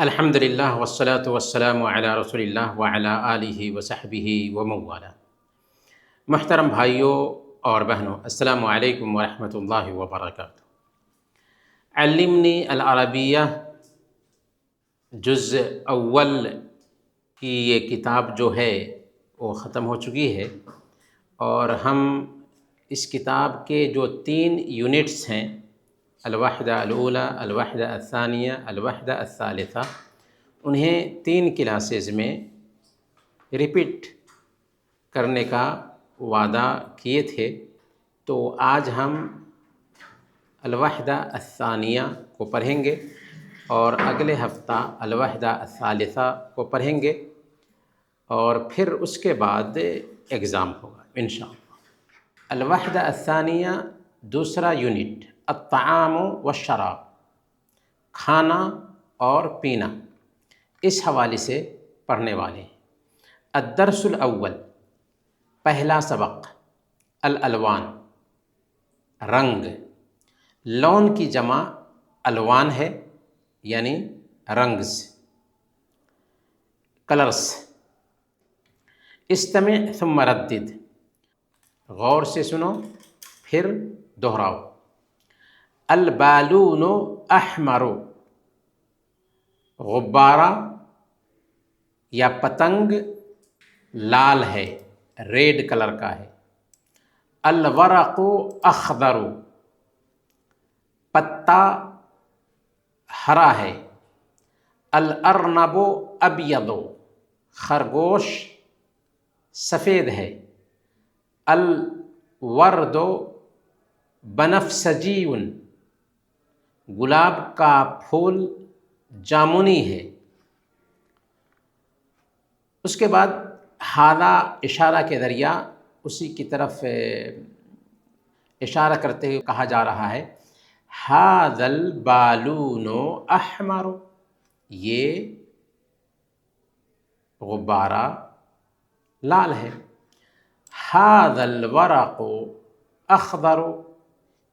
الحمدللہ والصلاة والسلام علی رسول اللہ وعلی آلہ وصحبہ ومن والہ۔ محترم بھائیوں اور بہنوں، السلام علیکم ورحمۃ اللہ وبرکاتہ۔ علمنی العربیہ جزء اول کی یہ کتاب جو ہے وہ ختم ہو چکی ہے، اور ہم اس کتاب کے جو 3 یونٹس ہیں، الوحدہ الاولی، الوحدہ الثانیہ، الوحدہ الثالثہ، انہیں 3 کلاسز میں ریپیٹ کرنے کا وعدہ کیے تھے۔ تو آج ہم الوحدہ الثانیہ کو پڑھیں گے اور اگلے ہفتہ الوحدہ الثالثہ کو پڑھیں گے، اور پھر اس کے بعد ایگزام ہوگا انشاءاللہ۔ الوحدہ الثانیہ دوسرا یونٹ، الطعام والشراب، کھانا اور پینا، اس حوالے سے پڑھنے والے ہیں۔ الدرس الاول، پہلا سبق، الالوان، رنگ۔ لون کی جمع الوان ہے، یعنی رنگز، کلرز۔ استمع ثم ردد، غور سے سنو پھر دہراؤ۔ البالون احمر، غبارہ یا پتنگ لال ہے، ریڈ کلر کا ہے۔ الورق اخضر، پتا ہرا ہے۔ الارنب ابیض، خرگوش سفید ہے۔ الورد بنفسجی، گلاب کا پھول جامنی ہے۔ اس کے بعد ہاذا اشارہ کے ذریعہ اسی کی طرف اشارہ کرتے ہوئے کہا جا رہا ہے، ھذا البالون احمر، یہ غبارہ لال ہے۔ ھذا الورق اخضر،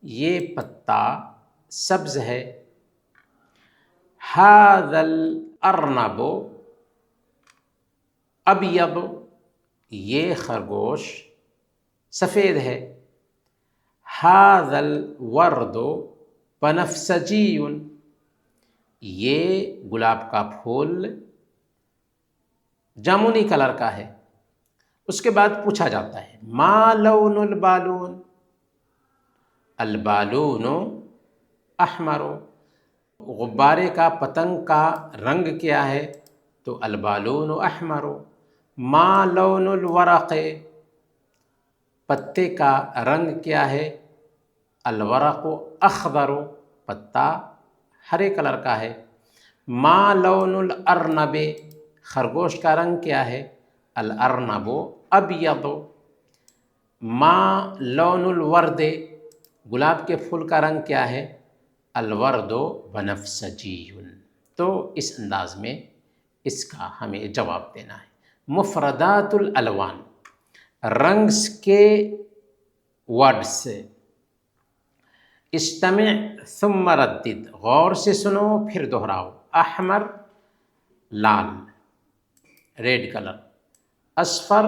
یہ پتا سبز ہے۔ ھذا الارنب ابیض، یہ خرگوش سفید ہے۔ ھذا الورد بنفسجی، یہ گلاب کا پھول جامنی کلر کا ہے۔ اس کے بعد پوچھا جاتا ہے، ما لون البالون؟ البالون احمر، غبارے کا پتنگ کا رنگ کیا ہے؟ تو البالون احمر۔ ما لون الورق، پتے کا رنگ کیا ہے؟ الورق اخضر، پتا ہرے کلر کا ہے۔ ما لون الارنب، خرگوش کا رنگ کیا ہے؟ الارنب ابیض۔ ما لون الورد، گلاب کے پھول کا رنگ کیا ہے؟ الورد بنفسجی۔ تو اس انداز میں اس کا ہمیں جواب دینا ہے۔ مفردات الالوان، رنگز کے ورڈز۔ استمع ثم ردد، غور سے سنو پھر دہراؤ۔ احمر لال، ریڈ کلر۔ اصفر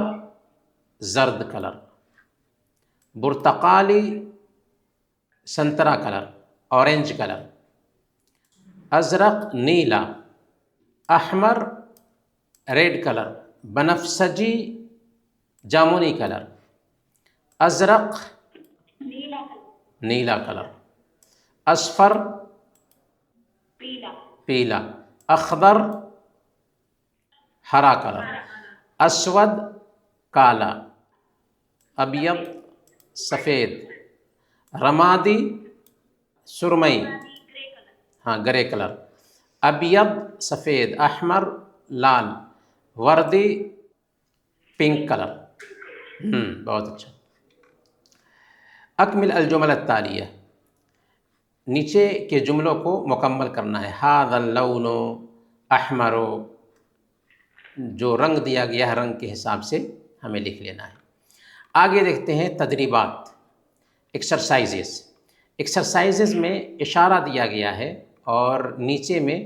زرد کلر۔ برتقالی سنترا کلر، اورنج کلر۔ ازرق نیلا۔ احمر ریڈ کلر۔ بنفسجی جامنی کلر۔ ازرق نیلا کلر۔ اصفر پیلا۔ اخضر ہرا کلر۔ اسود کالا۔ ابیض سفید۔ رمادی سرمئی، گرے کلر۔ ابیض سفید، احمر لال، وردی پنک کلر۔ بہت اچھا۔ اکمل الجمل التالیہ، نیچے کے جملوں کو مکمل کرنا ہے۔ ھذا اللون احمر، جو رنگ دیا گیا ہے رنگ کے حساب سے ہمیں لکھ لینا ہے۔ آگے دیکھتے ہیں تدریبات، ایکسرسائزز۔ ایکسرسائزز میں اشارہ دیا گیا ہے اور نیچے میں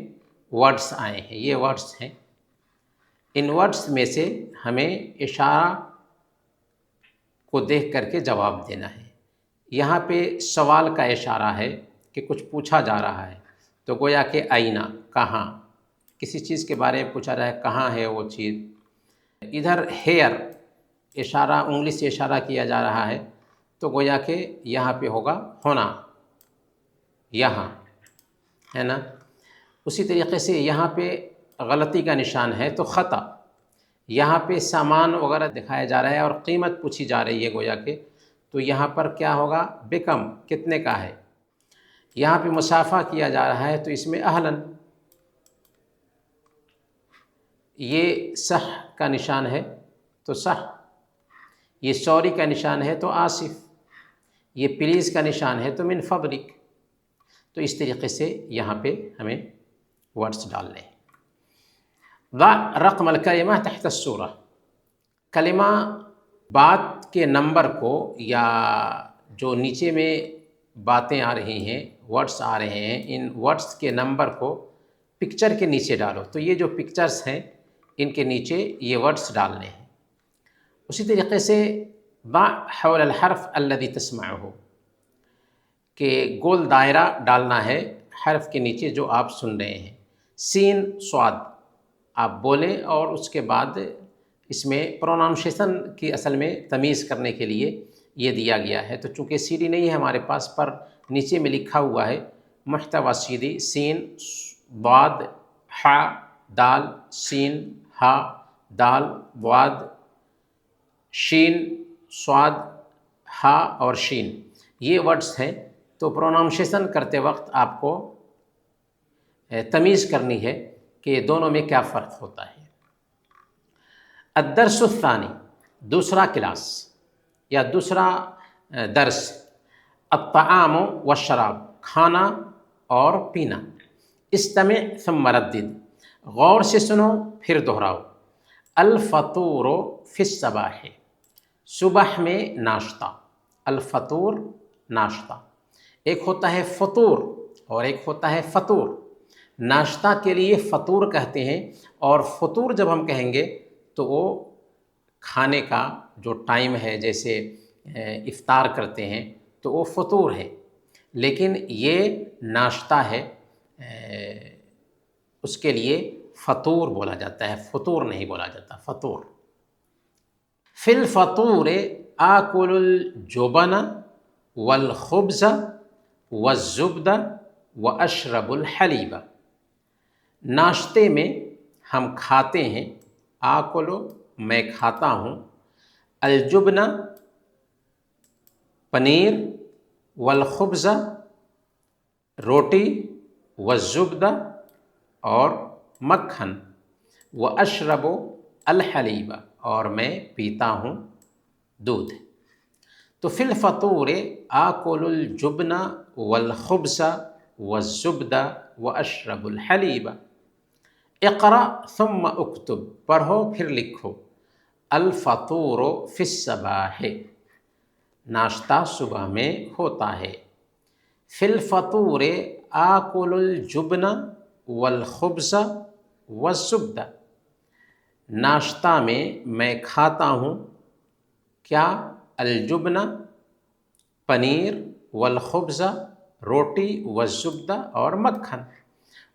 ورڈس آئے ہیں، یہ ورڈس ہیں۔ ان ورڈس میں سے ہمیں اشارہ کو دیکھ کر کے جواب دینا ہے۔ یہاں پہ سوال کا اشارہ ہے کہ کچھ پوچھا جا رہا ہے، تو گویا کہ آئینہ، کہاں، کسی چیز کے بارے میں پوچھا رہا ہے، کہاں ہے وہ چیز۔ ادھر ہیئر، اشارہ، انگلی سے اشارہ کیا جا رہا ہے، تو گویا کہ یہاں پہ ہوگا ہونا، یہاں، ہے نا۔ اسی طریقے سے یہاں پہ غلطی کا نشان ہے تو خطا، یہاں پہ سامان وغیرہ دکھایا جا رہا ہے اور قیمت پوچھی جا رہی ہے گویا کہ، تو یہاں پر کیا ہوگا، بکم، کتنے کا ہے۔ یہاں پہ مصافحہ کیا جا رہا ہے تو اس میں اہلاً، یہ صح کا نشان ہے تو صح، یہ سوری کا نشان ہے تو آصف، یہ پلیز کا نشان ہے تو من فضلک۔ تو اس طریقے سے یہاں پہ ہمیں ورڈز ڈالنے ہیں۔ ضع رقم الکلمہ تحت السورہ، کلمہ بات کے نمبر کو، یا جو نیچے میں باتیں آ رہی ہیں، ورڈز آ رہے ہیں، ان ورڈز کے نمبر کو پکچر کے نیچے ڈالو۔ تو یہ جو پکچرز ہیں ان کے نیچے یہ ورڈز ڈالنے ہیں۔ اسی طریقے سے ضع حول الحرف الذي تسمعه، کہ گول دائرہ ڈالنا ہے حرف کے نیچے جو آپ سن رہے ہیں۔ سین صاد آپ بولیں، اور اس کے بعد اس میں پروناؤنسیشن کی اصل میں تمیز کرنے کے لیے یہ دیا گیا ہے۔ تو چونکہ سی ڈی نہیں ہے ہمارے پاس، پر نیچے میں لکھا ہوا ہے محتوی سیدھی، سین ضاد ح دال سین ہا دال ضاد شین صاد ہا اور شین، یہ ورڈز ہیں۔ تو پروناؤنسیشن کرتے وقت آپ کو تمیز کرنی ہے کہ دونوں میں کیا فرق ہوتا ہے۔ الدرس الثانی، دوسرا کلاس یا دوسرا درس، الطعام والشراب، کھانا اور پینا۔ استمع ثم ردد، غور سے سنو پھر دہراؤ۔ الفطور فی الصباح، صبح میں ناشتہ، الفطور ناشتہ۔ ایک ہوتا ہے فطور اور ایک ہوتا ہے فطور۔ ناشتہ کے لیے فطور کہتے ہیں، اور فطور جب ہم کہیں گے تو وہ کھانے کا جو ٹائم ہے، جیسے افطار کرتے ہیں تو وہ فطور ہے، لیکن یہ ناشتہ ہے، اس کے لیے فطور بولا جاتا ہے، فطور نہیں بولا جاتا، فطور۔ فی الفطور آکل الجبن والخبز والزبد واشرب الحلیب، ناشتے میں ہم کھاتے ہیں، آکلو میں کھاتا ہوں، الجبن پنیر، والخبز روٹی، والزبد اور مکھن، واشرب الحلیب اور میں پیتا ہوں دودھ۔ تو فی الفطور آکل الجبن والخبز والزبد واشرب الحلیب۔ اقرأ ثم اکتب، پڑھو پھر لکھو۔ الفطور فی الصباح، ناشتہ صبح میں ہوتا ہے۔ فی الفطور آکل الجبن والخبز والزبد، ناشتہ میں کھاتا ہوں کیا، الجبن پنیر، والخبز روٹی، والزبد اور مکھن،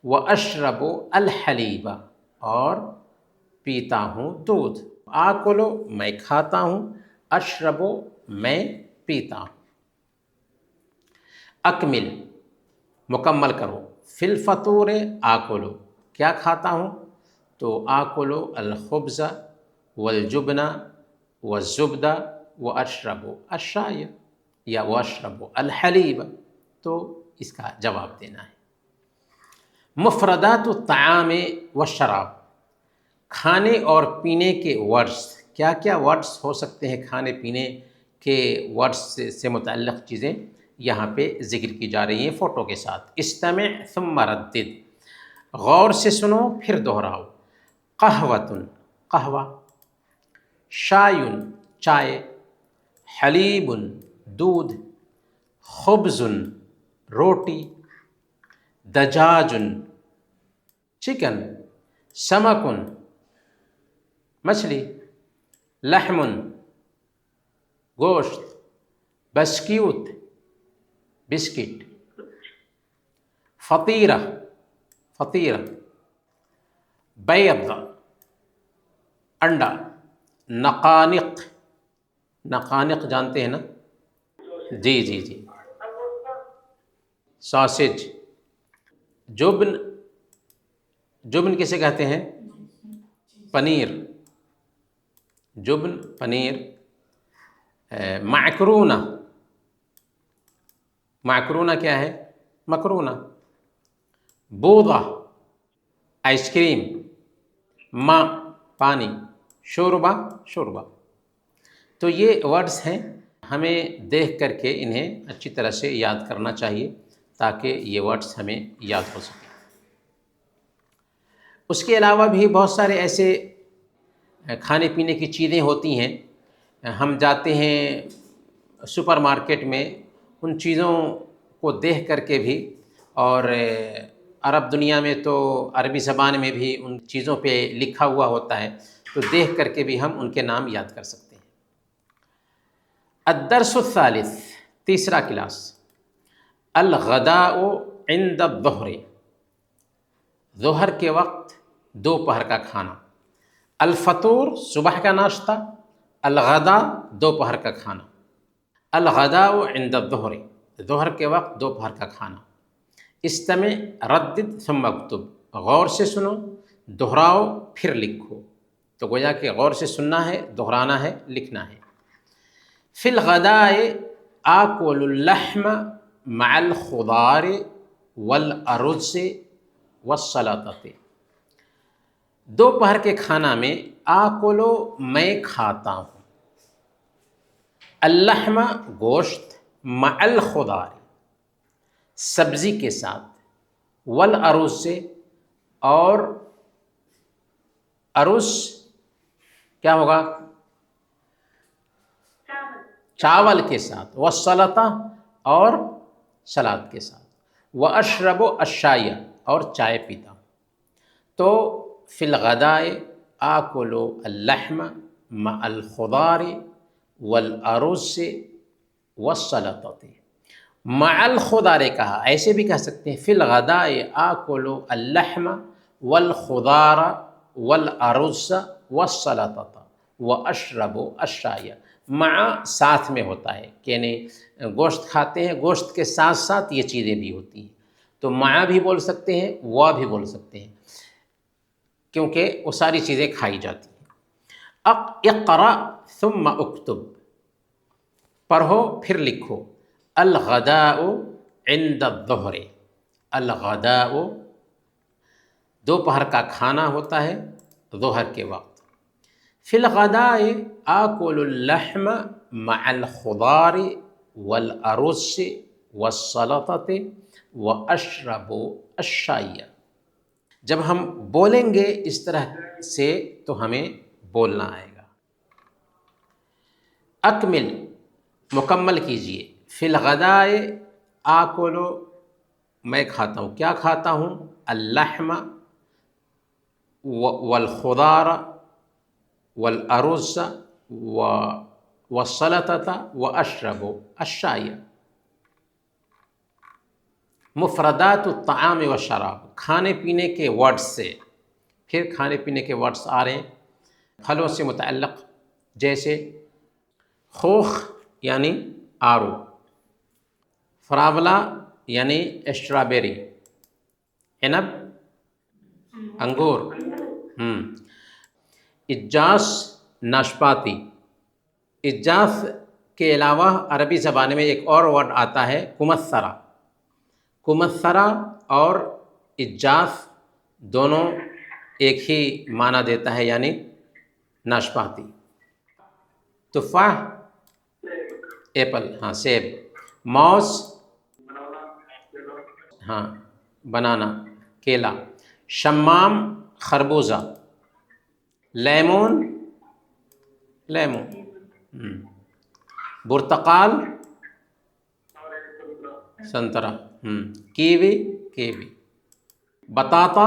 واشرب الحلیب اور پیتا ہوں دودھ۔ آکلو میں کھاتا ہوں، اشربو میں پیتا ہوں۔ اکمل مکمل کرو۔ فی الفطور آکلو کیا کھاتا ہوں، تو آکلو الخبز والجبن والزبد واشرب الشائی یا واشرب الحلیب، تو اس کا جواب دینا ہے۔ مفردات الطعام والشراب، کھانے اور پینے کے ورڈز، کیا کیا ورڈز ہو سکتے ہیں کھانے پینے کے ورڈز سے متعلق چیزیں یہاں پہ ذکر کی جا رہی ہیں فوٹو کے ساتھ۔ استمع ثم ردد، غور سے سنو پھر دہراؤ۔ قہوۃ قہوہ، شائن چائے، حلیب دودھ، خبز روٹی، دجاج چکن، سمکن مچھلی، لحمن گوشت، بسکیوت بسکٹ، فطیرہ فطیرہ، بیض انڈا، نقانق نقانق جانتے ہیں نا؟ جی جی جی، ساسج، جبن، جبن کسے کہتے ہیں؟ پنیر، جبن پنیر، معکرونہ، معکرونہ کیا ہے؟ مکرونہ، بوضہ آئس کریم، ماء پانی، شوربہ شوربہ۔ تو یہ ورڈز ہیں، ہمیں دیکھ کر کے انہیں اچھی طرح سے یاد کرنا چاہیے تاکہ یہ ورڈز ہمیں یاد ہو سکیں۔ اس کے علاوہ بھی بہت سارے ایسے کھانے پینے کی چیزیں ہوتی ہیں، ہم جاتے ہیں سپر مارکیٹ میں، ان چیزوں کو دیکھ کر کے بھی، اور عرب دنیا میں تو عربی زبان میں بھی ان چیزوں پہ لکھا ہوا ہوتا ہے، تو دیکھ کر کے بھی ہم ان کے نام یاد کر سکتے ہیں۔ الدرس الثالث، تیسرا کلاس، الغداء عند الظہر، ظہر کے وقت دوپہر کا کھانا، الفطور صبح کا ناشتہ، الغداء دوپہر کا کھانا، الغداء عند الظہر ظہر کے وقت دوپہر کا کھانا، استمع ردد ثم اکتب، غور سے سنو دہراؤ پھر لکھو۔ تو گویا کہ غور سے سننا ہے، دہرانا ہے، لکھنا ہے۔ فی الغداء آکل اللحم مع الخضار والارز والسلطۃ، دوپہر کے کھانا میں آکلو میں کھاتا ہوں، اللحم گوشت، مع الخضار سبزی کے ساتھ، والارز سے اور ارز کیا ہوگا؟ چاول کے ساتھ، والسلطہ اور سلاد کے ساتھ، واشرب الشائی اور چائے پیتا ہوں۔ تو فی الغداء آکل اللحم مع الخضار والارز والسلطۃ، مع الخضار کہا، ایسے بھی کہہ سکتے ہیں فی الغداء آکل اللحم والخضار والارز والسلطۃ واشرب الشائی، مع ساتھ میں ہوتا ہے، یعنی گوشت کھاتے ہیں، گوشت کے ساتھ ساتھ یہ چیزیں بھی ہوتی ہیں، تو مع بھی بول سکتے ہیں، و بھی بول سکتے ہیں، کیونکہ وہ ساری چیزیں کھائی جاتی ہیں۔ اقرأ ثم اکتب، پڑھو پھر لکھو، الغداء عند الظہر، الغداء دوپہر کا کھانا ہوتا ہے ظہر کے وقت، فی الغداء آکل اللحم مع الخضار والارز والسلطۃ واشرب الشائی۔ جب ہم بولیں گے اس طرح سے تو ہمیں بولنا آئے گا۔ اکمل، مکمل کیجئے، فی الغداء آکل میں کھاتا ہوں، کیا کھاتا ہوں؟ اللحم والخضار والارز والسلطۃ واشرب الشائی۔ مفردات الطعام والشراب، کھانے پینے کے ورڈز سے، پھر کھانے پینے کے ورڈز آ رہے ہیں پھلوں سے متعلق، جیسے خوخ یعنی آڑو، فراولا یعنی اسٹرابیری، عنب انگور، اجاس ناشپاتی۔ اجاس کے علاوہ عربی زبان میں ایک اور ورڈ آتا ہے کمثرہ، کمثرہ اور اجاس دونوں ایک ہی معنی دیتا ہے، یعنی ناشپاتی۔ تفاح ایپل، ہاں سیب، موز ہاں بنانا، کیلا، شمام خربوزہ، لیمون لیمون، برتقال سنترا، کیوی کیوی، بطاطا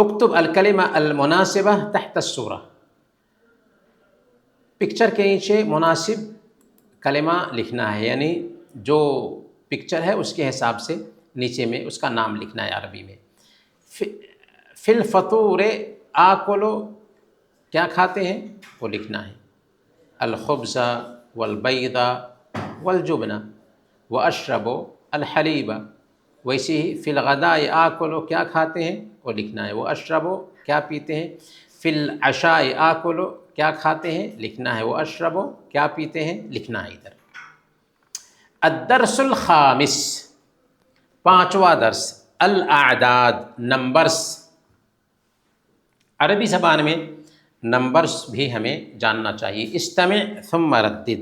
اکتب الکلمہ المناسبہ تحت الصورہ، پکچر کے نیچے مناسب کلمہ لکھنا ہے، یعنی جو پکچر ہے اس کے حساب سے نیچے میں اس کا نام لکھنا ہے عربی میں۔ فی الفطور آکلو، کیا کھاتے ہیں وہ لکھنا ہے، الخبز والبیض والجبن واشرب الحلیب، ویسے ہی فی الغداء آکلو، کیا کھاتے ہیں وہ لکھنا ہے، واشرب، کیا پیتے ہیں، فی العشاء آکلو، کیا کھاتے ہیں لکھنا ہے، واشرب، کیا پیتے ہیں لکھنا ہے ادھر۔ الدرس الخامس، پانچواں درس، الاعداد، نمبرز۔ عربی زبان میں نمبرز بھی ہمیں جاننا چاہیے۔ استمع ثم ردد،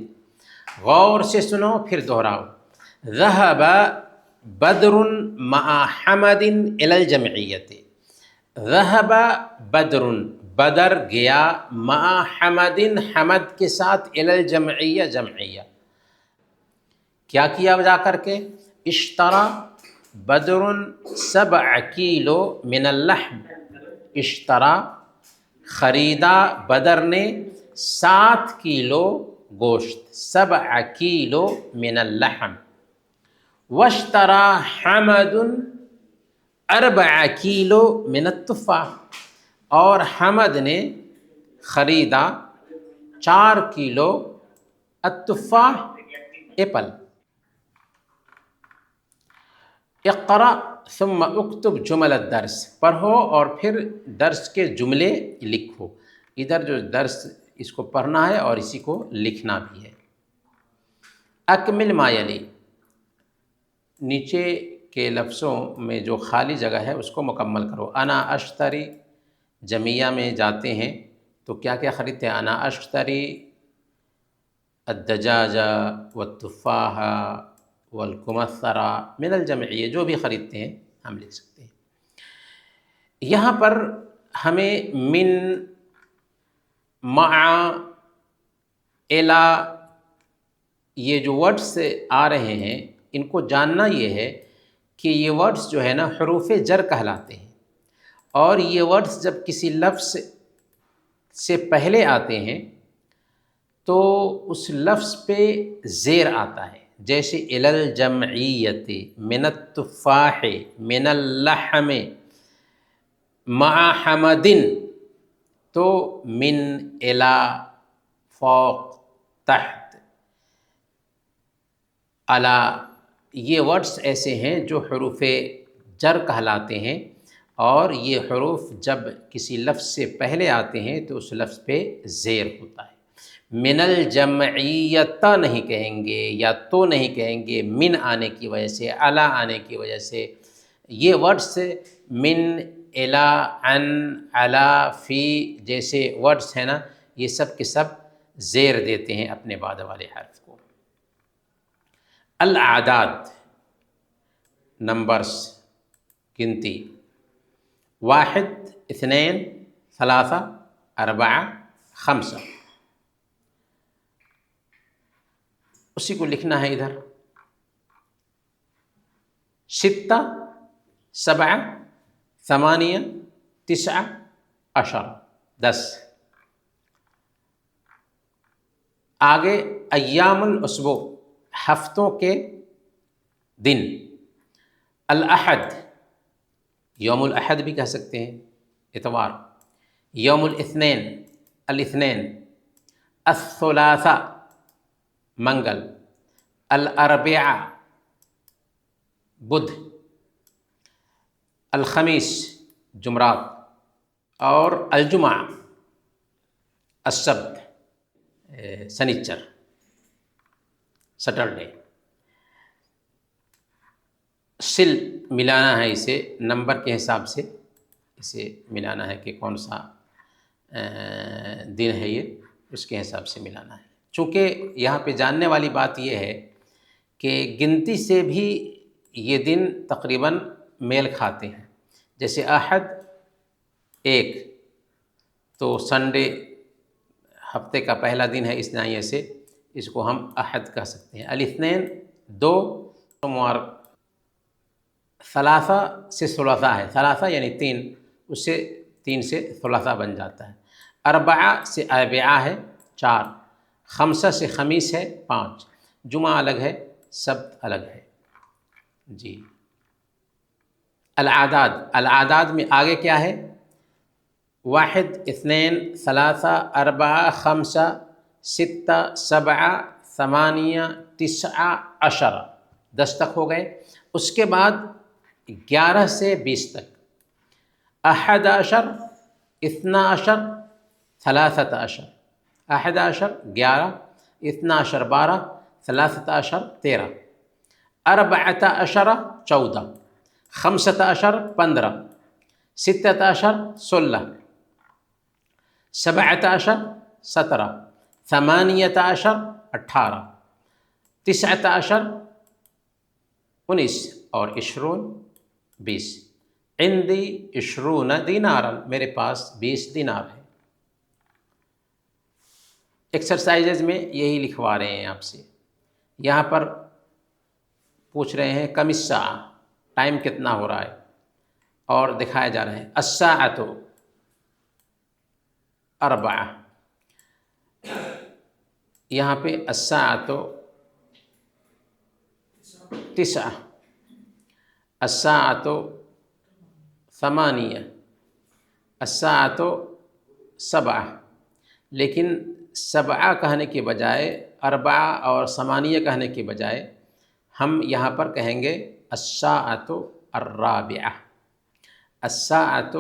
غور سے سنو پھر دہراؤ۔ ذهب بدر مع حمد الى الجمعیت، ذهب بدر، بدر گیا، مع حمد، حمد کے ساتھ، الى الجمعیہ، جمعیہ، کیا کیا جا کر کے، اشترى بدر 7 کیلو من اللحم، اشترى، خریدا، بدر نے 7 کیلو گوشت، 7 کیلو من اللحم، واشترى حمد 4 کیلو من التفاح، اور حمد نے خریدا 4 کیلو التفاح، ایپل۔ اقرأ ثم اکتب جمل الدرس، پڑھو اور پھر درس کے جملے لکھو۔ ادھر جو درس اس کو پڑھنا ہے اور اسی کو لکھنا بھی ہے۔ اکمل ما یلی، نیچے کے لفظوں میں جو خالی جگہ ہے اس کو مکمل کرو۔ انا اشتری، جمعیہ میں جاتے ہیں تو کیا کیا خریدتے ہیں، انا اشتری الدجاج والتفاح والکمثرہ من الجمعیہ، جو بھی خریدتے ہیں ہم لکھ سکتے ہیں۔ یہاں پر ہمیں من، مع، الی، یہ جو ورڈز آ رہے ہیں ان کو جاننا یہ ہے کہ یہ ورڈز جو ہے نا حروف جر کہلاتے ہیں، اور یہ ورڈز جب کسی لفظ سے پہلے آتے ہیں تو اس لفظ پہ زیر آتا ہے، جیسے الی الجمعیت، من التفاح، من اللحم، مع حمد، تو من، الی، فوق، تحت، علی، یہ ورڈز ایسے ہیں جو حروف جر کہلاتے ہیں، اور یہ حروف جب کسی لفظ سے پہلے آتے ہیں تو اس لفظ پہ زیر ہوتا ہے۔ من الجمعیت نہیں کہیں گے، یا تو نہیں کہیں گے، من آنے کی وجہ سے، علی آنے کی وجہ سے۔ یہ ورڈز من، الی، عن، علی، فی جیسے ورڈز ہیں نا، یہ سب کے سب زیر دیتے ہیں اپنے بعد والے حرف کو۔ الاعداد، نمبرز، گنتی، 1 2 3 4 5، اسی کو لکھنا ہے ادھر۔ 6 7 8 9 10، 10۔ آگے ایام الاسبوع، ہفتوں کے دن، الاحد، یوم الاحد بھی کہہ سکتے ہیں، اتوار، یوم الاثنین، الاثنین، الثلاثاء، منگل، الاربعاء، بدھ، الخمیس، جمعرات، اور الجمعہ، السبت، سنیچر، سیٹرڈے۔ سل، ملانا ہے اسے نمبر کے حساب سے، اسے ملانا ہے کہ کون سا دن ہے یہ، اس کے حساب سے ملانا ہے۔ چونکہ یہاں پہ جاننے والی بات یہ ہے کہ گنتی سے بھی یہ دن تقریباً میل کھاتے ہیں، جیسے احد 1، تو سنڈے ہفتے کا پہلا دن ہے، اس ناحیے سے اس کو ہم احد کہہ سکتے ہیں۔ الاثنین 2، سوموار، ثلاثہ سے ثلاثہ ہے، ثلاثہ یعنی 3، اس سے 3 سے ثلاثہ بن جاتا ہے۔ اربعہ سے اربعہ ہے 4، خمسہ سے خمیس ہے 5، جمعہ الگ ہے، سبت الگ ہے۔ جی العاداد، العاداد میں آگے کیا ہے؟ 1 2 3 4 5 6 7 8 9 10 10 تک ہو گئے۔ اس کے بعد 11 سے 20 تک 11 12 13 11 11 12 12 13 13 14 14 15 15 16 16 17 17 18 18 19 19 اور 20 20۔ عندی 20 دینارا، میرے پاس 20 دینار ہے۔ ایکسرسائزز میں یہی لکھوا رہے ہیں آپ سے۔ یہاں پر پوچھ رہے ہیں کم الساعہ، ٹائم کتنا ہو رہا ہے، اور دکھایا جا رہا ہے الساعۃ 4۔ یہاں پہ الساعۃ 9، الساعۃ 8، الساعۃ 7، لیکن 7 کہنے کے بجائے 4 اور 8 کہنے کے بجائے ہم یہاں پر کہیں گے الساعۃ الرابعہ، الساعۃ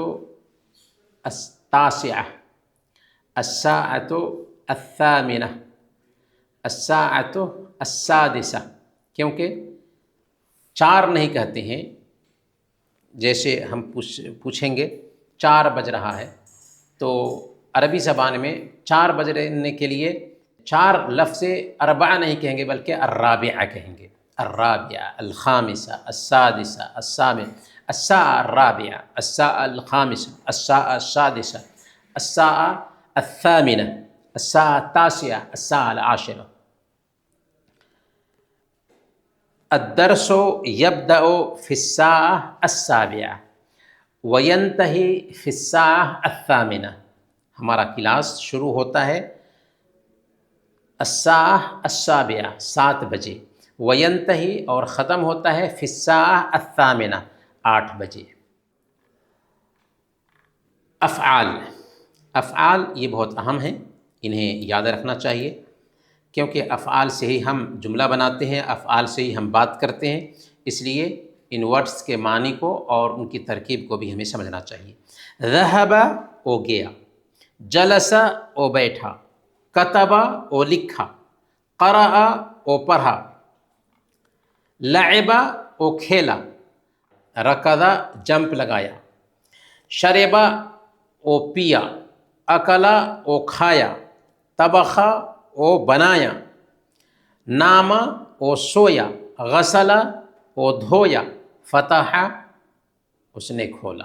التاسعہ، الساعۃ الثامنہ، الساعۃ السادسہ، کیونکہ 4 نہیں کہتے ہیں۔ جیسے ہم پوچھیں گے 4 بج رہا ہے، تو عربی زبان میں 4 بجنے کے لیے 4 لفظ 4 نہیں کہیں گے بلکہ الرابعہ کہیں گے۔ الرابعہ، الخامسہ، السادسہ، الثامنہ، الساعة الرابعة، الساعة الخامسة، الساعة السادسة، الساعة الثامنة، الساعة التاسعة، الساعة العاشرة۔ الدرس يبدأ في الساعة السابعة وينتهي في الساعة الثامنة، ہمارا کلاس شروع ہوتا ہے الساعة السابعة 7 بجے، وینتہی اور ختم ہوتا ہے فی الساعة الثامنة 8 بجے۔ افعال، افعال یہ بہت اہم ہیں، انہیں یاد رکھنا چاہیے، کیونکہ افعال سے ہی ہم جملہ بناتے ہیں، افعال سے ہی ہم بات کرتے ہیں، اس لیے ان ورڈز کے معنی کو اور ان کی ترکیب کو بھی ہمیں سمجھنا چاہیے۔ ذہب وہ گیا، جلس وہ بیٹھا، کتب وہ لکھا، قرأ وہ پڑھا، لعب وہ کھیلا، رکض جمپ لگایا، شرب وہ پیا، اکل وہ کھایا، طبخ وہ بنایا، نام وہ سویا، غسل وہ دھویا، فتح اس نے کھولا۔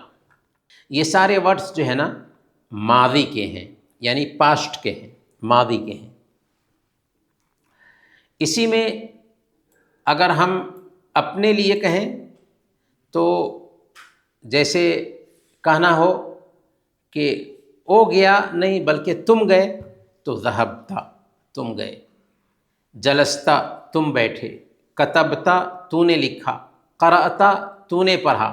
یہ سارے ورڈز جو ہے نا ماضی کے ہیں، یعنی پاسٹ کے ہیں، ماضی کے ہیں۔ اسی میں اگر ہم اپنے لیے کہیں تو جیسے کہنا ہو کہ او گیا نہیں بلکہ تم گئے تو ذہبتا، تم گئے، جلستا تم بیٹھے، کتبتا تو نے لکھا، قرأتا تو نے پڑھا،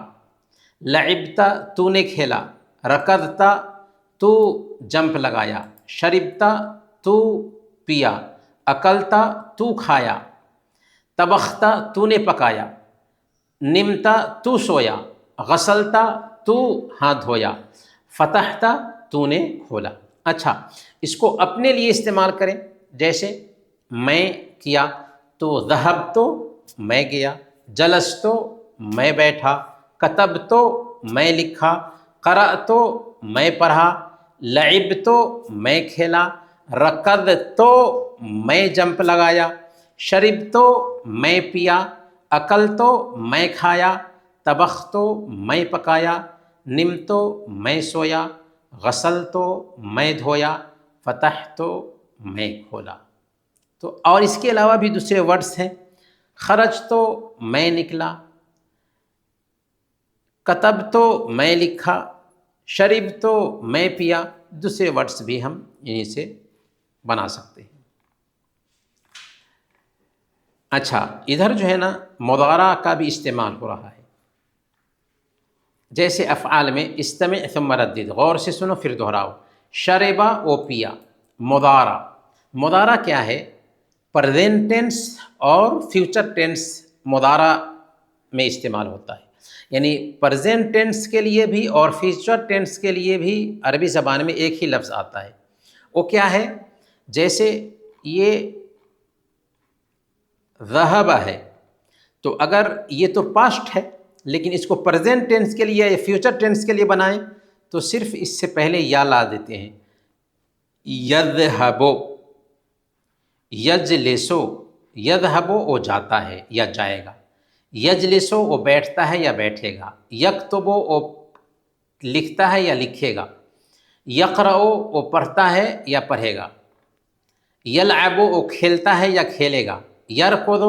لعبتا تو نے کھیلا، رکضتا تو جمپ لگایا، شربتا تو پیا، اکلتا تو کھایا، طبختا تو نے پکایا، نمتا تو سویا، غسلتا تو ہاتھ دھویا، فتحتا تو نے کھولا۔ اچھا، اس کو اپنے لیے استعمال کریں، جیسے میں کیا تو ذہب تو میں گیا، جلس تو میں بیٹھا، کتب تو میں لکھا، قرأ تو میں پڑھا، لعب تو میں کھیلا، رکض تو میں جمپ لگایا، شرب تو میں پیا، اکل تو میں کھایا، طبخ تو میں پکایا، نم تو میں سویا، غسل تو میں دھویا، فتح تو میں کھولا۔ تو اور اس کے علاوہ بھی دوسرے ورڈز ہیں، خرج تو میں نکلا، کتب تو میں لکھا، شرب تو میں پیا، دوسرے ورڈس بھی ہم انہیں سے بنا سکتے ہیں۔ اچھا، ادھر جو ہے نا مضارع کا بھی استعمال ہو رہا ہے، جیسے افعال میں استمع ثم ردد، غور سے سنو پھر دہراؤ۔ شربا وہ پیا، مضارع۔ مضارع کیا ہے؟ پریزنٹ ٹینس اور فیوچر ٹینس مضارع میں استعمال ہوتا ہے، یعنی پریزنٹ ٹینس کے لیے بھی اور فیوچر ٹینس کے لیے بھی عربی زبان میں ایک ہی لفظ آتا ہے۔ وہ کیا ہے؟ جیسے یہ ذہب ہے، تو اگر یہ تو پاسٹ ہے لیکن اس کو پریزنٹ ٹینس کے لیے یا فیوچر ٹینس کے لیے بنائیں تو صرف اس سے پہلے یا لا دیتے ہیں۔ یذہب، یجلسو، یذہب وہ جاتا ہے یا جائے گا، یجلسو وہ بیٹھتا ہے یا بیٹھے گا، یکتب وہ لکھتا ہے یا لکھے گا، یقرأ وہ پڑھتا ہے یا پڑھے گا، یلعب وہ کھیلتا ہے یا کھیلے گا، یرکض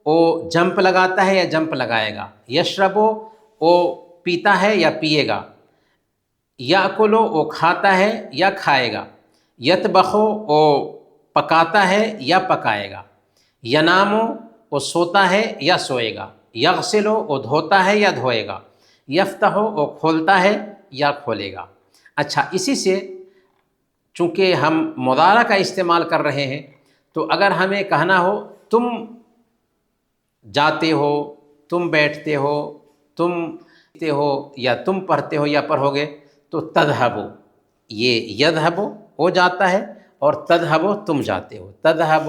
وہ جمپ لگاتا ہے یا جمپ لگائے گا، یشرب وہ پیتا ہے یا پیے گا، یاکل وہ کھاتا ہے یا کھائے گا، یطبخ وہ پکاتا ہے یا پکائے گا، ینام وہ سوتا ہے یا سوئے گا، یغسل وہ دھوتا ہے یا دھوئے گا، یفتح وہ کھولتا ہے یا کھولے گا۔ اچھا، اسی سے چونکہ ہم مضارع کا استعمال کر رہے ہیں تو اگر ہمیں کہنا ہو تم جاتے ہو، تم بیٹھتے ہو، تم پڑھتے ہو یا تم پڑھتے ہو یا پڑھو گے تو تذہب، یہ یذہب ہو جاتا ہے اور تذہب تم جاتے ہو، تذہب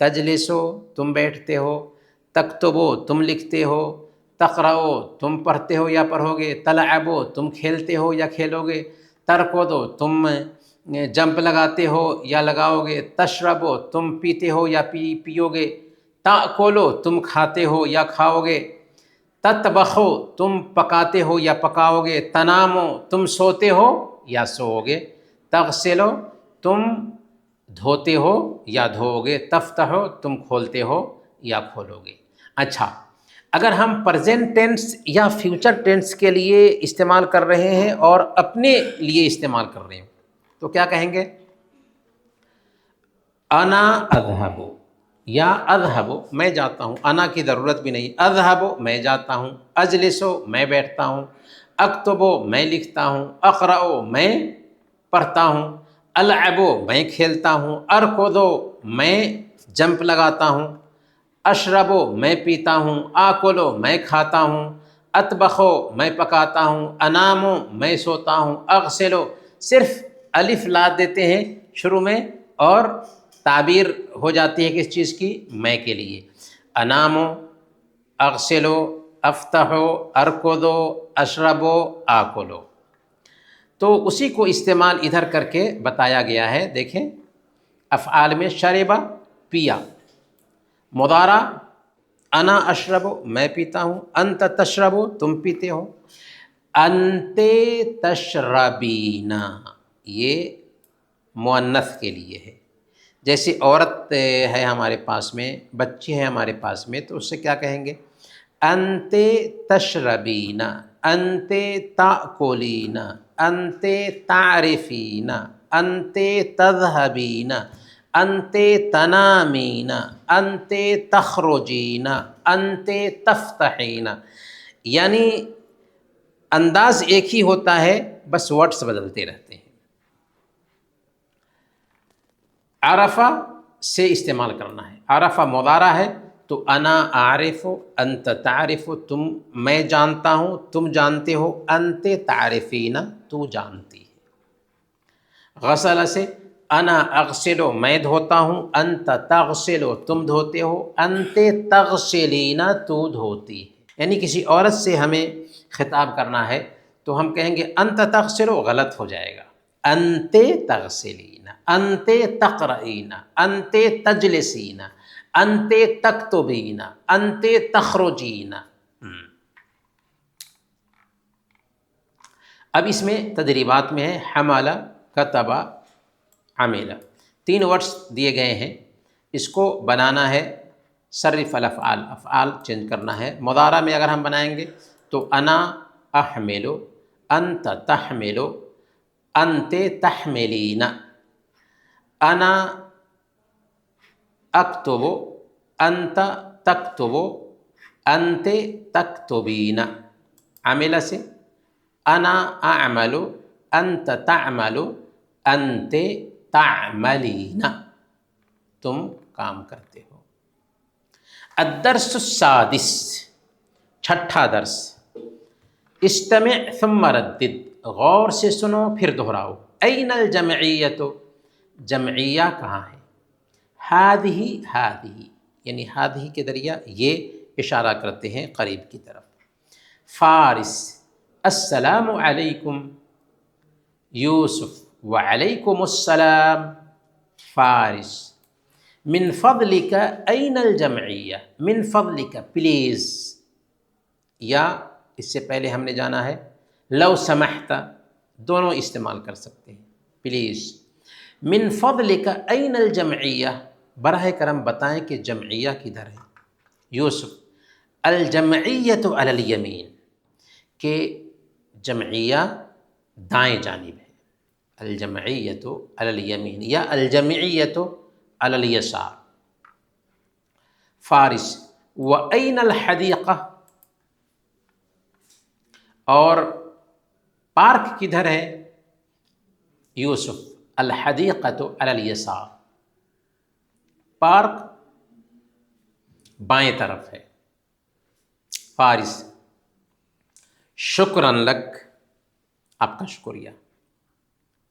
تجلسو تم بیٹھتے ہو، تکتب تم لکھتے ہو، تقرأ تم پڑھتے ہو یا پڑھو گے، تلعب تم کھیلتے ہو یا کھیلو گے، ترکض تم جمپ لگاتے ہو یا لگاؤ گے، تشرب تم پیتے ہو یا پیو گے، تأکل تم کھاتے ہو یا کھاؤ گے، تطبخ تم پکاتے ہو یا پکاؤ گے، تنام تم سوتے ہو یا سوؤ گے، تغسل تم دھوتے ہو یا دھوؤ گے، تفتح تم کھولتے ہو یا کھولو گے۔ اچھا، اگر ہم پریزنٹ ٹینس یا فیوچر ٹینس کے لیے استعمال کر رہے ہیں اور اپنے لیے استعمال کر رہے ہیں تو کیا کہیں گے؟ انا اذهب یا اذهب میں جاتا ہوں، انا کی ضرورت بھی نہیں، اذهب میں جاتا ہوں، اجلس میں بیٹھتا ہوں، اکتب میں لکھتا ہوں، اقرأ میں پڑھتا ہوں، العب میں کھیلتا ہوں، ارکض میں جمپ لگاتا ہوں، اشرب میں پیتا ہوں، آکل میں کھاتا ہوں، اطبخ میں پکاتا ہوں، انام میں سوتا ہوں، اغسل صرف الف لام دیتے ہیں شروع میں اور تعبیر ہو جاتی ہے کس چیز کی؟ میں کے لیے، انام، اغسل، افتح، ارکض، اشرب، آکل۔ تو اسی کو استعمال ادھر کر کے بتایا گیا ہے۔ دیکھیں افعال میں شربا پیا، مضارع انا اشرب میں پیتا ہوں، انت تشرب تم پیتے ہو، انت تشربین یہ مؤنث کے لیے ہے۔ جیسے عورت ہے ہمارے پاس میں، بچے ہیں ہمارے پاس میں، تو اس سے کیا کہیں گے؟ انت تشربین، انت تاکلین، انت تعرفین، انت تذهبین، انت تنامین، انت تخرجین، انت تفتحین، یعنی انداز ایک ہی ہوتا ہے، بس ورڈس بدلتے رہتے ہیں۔ عرفہ سے استعمال کرنا ہے، عرفہ مضارع ہے تو انا اعرف، انت تعرف تم، میں جانتا ہوں تم جانتے ہو، انت تعرفین تو جانتی ہے۔ غسل سے انا اغسل میں دھوتا ہوں، انت تغسل تم دھوتے ہو، انت تغسلین تو دھوتی ہے۔ یعنی کسی عورت سے ہمیں خطاب کرنا ہے تو ہم کہیں گے انت تغسل، غلط ہو جائے گا، انت تغسلین، انت تقرئین، انت تجلسین، انت تکتبین، انت تخرجین۔ اب اس میں تدریبات میں ہے حمل، کتب، عمل، 3 ورڈس دیے گئے ہیں، اس کو بنانا ہے صرف الافعال، افعال چینج کرنا ہے۔ مضارع میں اگر ہم بنائیں گے تو انا احمل، انت تحملو انت تحملین، انا اکتب انت تکتب انت تکتبین، عمل سے انا اعمل انت تعمل انت تعملین، تم کام کرتے ہو۔ الدرس السادس، چھٹا درس، استمع ثم ردد، غور سے سنو پھر دہراؤ۔ این الجمعیت، جمعیہ کہاں ہے؟ ہادہی، ہادہی یعنی ہادہی کے ذریعہ یہ اشارہ کرتے ہیں قریب کی طرف۔ فارس، السلام علیکم، یوسف، وعلیکم السلام، فارس۔ من فضلک این الجمعیہ، من فضلک پلیز، یا اس سے پہلے ہم نے جانا ہے لو سمحت، دونوں استعمال کر سکتے ہیں، پلیز۔ من فضلک این الجمعیہ، براہ کرم بتائیں کہ جمعیہ کدھر ہے؟ یوسف، الجمعیۃ علی الیمین، کہ جمعیہ دائیں جانب ہے، الجمعیۃ علی الیمین یا الجمعیۃ علی الیسار۔ فارس، وَأَيْنَ الْحَدِيقَةُ، اور پارک کدھر ہے؟ یوسف، الحدیقۃ علی الیسار، پارک بائیں طرف ہے۔ فارس، شکراً لک، آپ کا شکریہ۔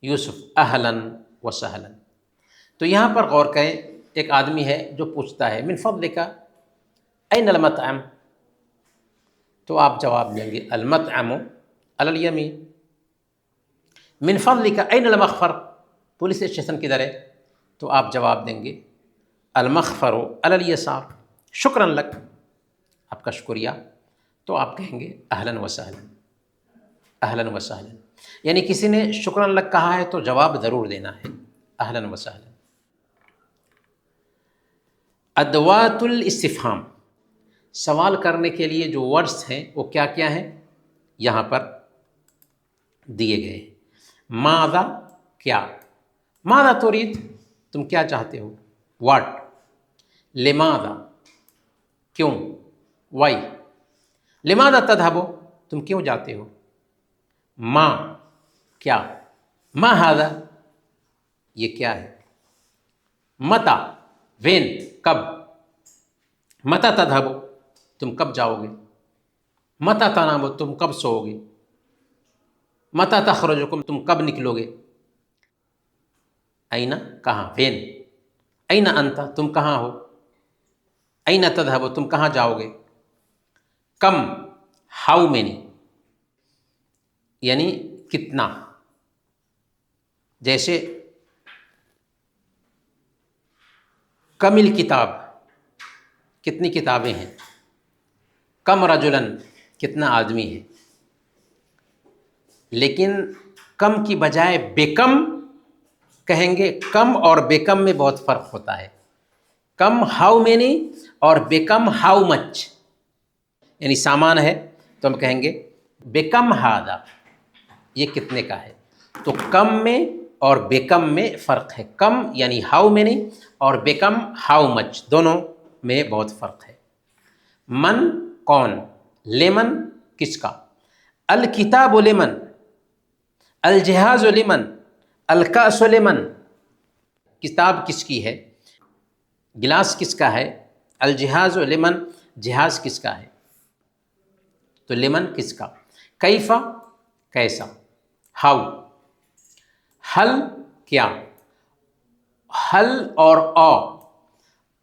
یوسف، اہلاً و سہلاً۔ تو یہاں پر غور کریں، ایک آدمی ہے جو پوچھتا ہے من فضلک این المطعم، تو آپ جواب دیں گے المطعم علی الیمین۔ من فضلک این المخفر، پولیس اسٹیشن کدھر ہے؟ تو آپ جواب دیں گے المخفر علی الیسار۔ شکراً لک، آپ کا شکریہ، تو آپ کہیں گے اہلاً و سہلاً، اہلاً و سہلاً، یعنی کسی نے شکراً لک کہا ہے تو جواب ضرور دینا ہے اہلاً و سہلاً۔ ادوات الاستفہام، سوال کرنے کے لیے جو ورڈز ہیں وہ کیا کیا ہیں؟ یہاں پر دیے گئے ہیں۔ ماذا، کیا، ماذا تريد، تم کیا چاہتے ہو، واٹ، لماذا، کیوں، وائی، لماذا تذهب، تم کیوں جاتے ہو، ما، کیا، ما هذا، یہ کیا ہے، متى، وین، کب، متى تذهب، تم کب جاؤ گے، متى تنام، تم کب سو گے، متى تخرج، تم کب نکلو گے، اینا، کہاں، وین، این انت، تم کہاں ہو، این تذهب، تم کہاں جاؤ گے، کم، ہاؤ مینی، یعنی کتنا، جیسے کم الکتاب، کتنی کتابیں ہیں، کم رجلاً، کتنا آدمی ہے، لیکن کم کی بجائے بیکم کہیں گے، کم اور بیکم میں بہت فرق ہوتا ہے، کم ہاؤ مینی اور بیکم ہاؤ مچ، یعنی سامان ہے تو ہم کہیں گے بیکم ہاذا، یہ کتنے کا ہے، تو کم میں اور بیکم میں فرق ہے، کم یعنی ہاؤ مینی اور بیکم ہاؤ مچ، دونوں میں بہت فرق ہے۔ من، کون، لیمن، کس کا، الکتاب لمن، الجہاز لمن، الکأس لمن، کتاب کس کی ہے، گلاس کس کا ہے، الجہاز لمن، جہاز کس کا ہے، تو لمن کس کا، کیفا، کیسا، ہاؤ، حل، کیا، حل اور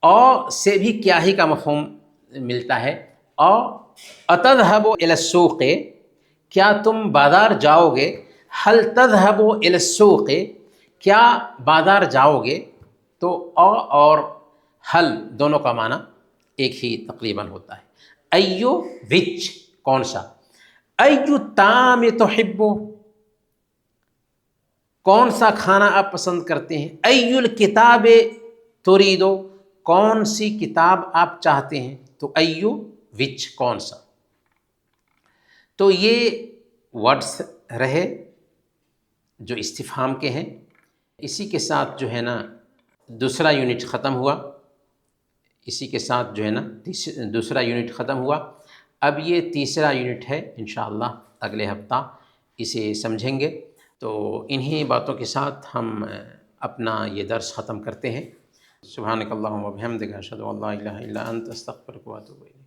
او سے بھی کیا ہی کا مفہوم ملتا ہے، اتذهب الى السوق، کیا تم بازار جاؤ گے، حل تذهب الى السوق، کیا بازار جاؤ گے، تو اور حل دونوں کا معنی ایک ہی تقریباً ہوتا ہے۔ ایو، وچ، کون سا، ایو طعام تحب، کون سا کھانا آپ پسند کرتے ہیں، ایو الکتاب تريد، کون سی کتاب آپ چاہتے ہیں، تو ایو، وچ، کون سا، تو یہ ورڈس رہے جو استفہام کے ہیں۔ اسی کے ساتھ جو ہے نا دوسرا یونٹ ختم ہوا، اسی کے ساتھ جو ہے نا دوسرا یونٹ ختم ہوا۔ اب یہ تیسرا یونٹ ہے، انشاءاللہ اگلے ہفتہ اسے سمجھیں گے۔ تو انہی باتوں کے ساتھ ہم اپنا یہ درس ختم کرتے ہیں۔ سبحانک اللہم و بحمدک، اشہد ان لا الہ الا انت، استغفرک و اتوب الیک۔